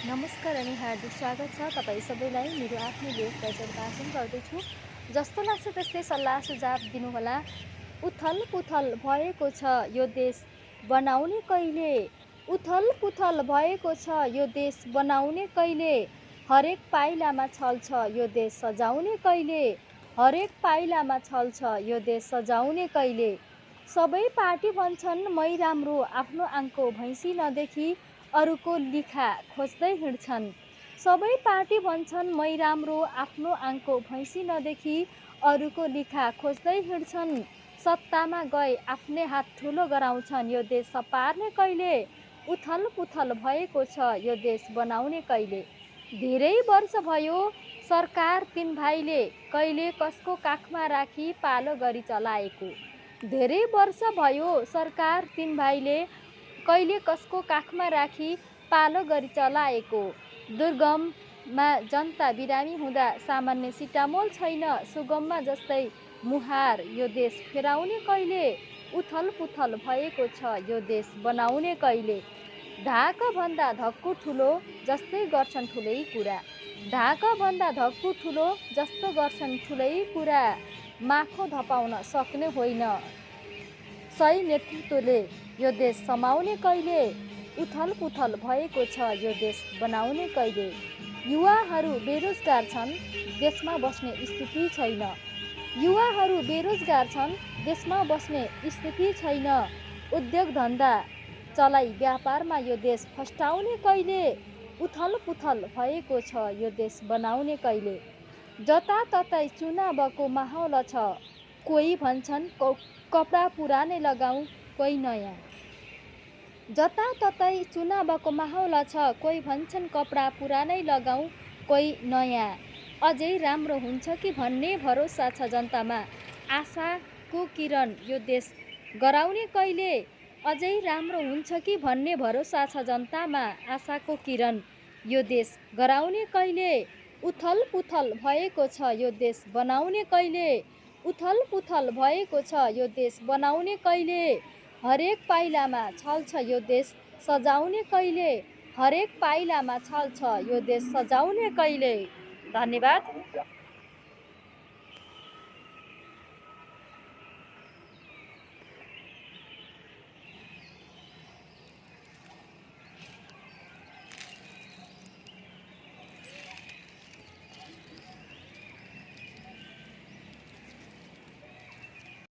नमस्कार अनि हार्दिक स्वागत छ तपाईँ सबैलाई मेरो आफ्नो लेख प्रचार वाचन गर्दैछु। जस्तो लाग्छ त्यस्तै सल्लाह सुझाव दिनुहोला। उथल पुथल भएको छ यो देश बनाउने कहिले, उथल पुथल भएको छ यो देश बनाउने कहिले, हरेक पाइलामा छल्छ यो देश सजाउने कहिले, हरेक पाइलामा छल्छ यो देश सजाउने कहिले। सबै पार्टी भन्छन् मै राम्रो आफ्नो आङको भैँसी नदेखी अरूको लिखा खोज्दै हिँड्छन्। सबै पार्टी भन्छन् मै राम्रो आफ्नो आङको भैँसी नदेखी अरूको लिखा खोज्दै हिँड्छन्। सत्तामा गए आफ्नै हात ठुलो गराउँछन् यो देश सपार्ने कहिले, उथल पुथल भएको छ यो देश बनाउने कहिले। धेरै वर्ष भयो सरकार तिन भाइले कहिले कसको काखमा राखी पालो गरी चलाएको। धेरै वर्ष भयो सरकार तिन भाइले कहिले कसको काखमा राखी पालो गरी चलाएको। दुर्गममा जनता बिरामी हुँदा सामान्य सिटामोल छैन, सुगममा जस्तै मुहार यो देश फेराउने कहिले, उथल पुथल भएको छ यो देश बनाउने कहिले। ढाकभन्दा धक्कु ठुलो जस्तै गर्छन् ठुलै कुरा, ढाकभन्दा धक्कु ठुलो जस्तो गर्छन् ठुलै कुरा। माखो धपाउन सक्ने होइन सही नेतृत्वले यो देश समाउने कहिले, उथल पुथल भएको छ यो देश बनाउने कहिले। युवाहरू बेरोजगार छन्, देशमा बस्ने स्थिति छैन, युवाहरू बेरोजगार छन्, देशमा बस्ने स्थिति छैन। उद्योग धन्दा चलाई व्यापारमा यो देश फस्टाउने कहिले, उथल पुथल भएको छ यो देश बनाउने कहिले। जताततै चुनावको माहौल छ, कोही भन्छन् कपडा पुरानै लगाऊ कोही नयाँ। जताततै चुनावको माहौल छ, कोही भन्छन् कपडा पुरानै लगाऊ कोही नयाँ। अझै राम्रो हुन्छ कि भन्ने भरोसा छ जनतामा, आशाको किरण यो देश गराउने कहिले। अझै राम्रो हुन्छ कि भन्ने भरोसा छ जनतामा, आशाको किरण यो देश गराउने कहिले। उथल पुथल भएको छ यो देश बनाउने कहिले, उथल पुथल भएको छ यो देश बनाउने कहिले। हरेक पाइलामा छल्छ यो देश सजाउने कहिले, हरेक पाइलामा छल्छ यो देश सजाउने कहिले। धन्यवाद।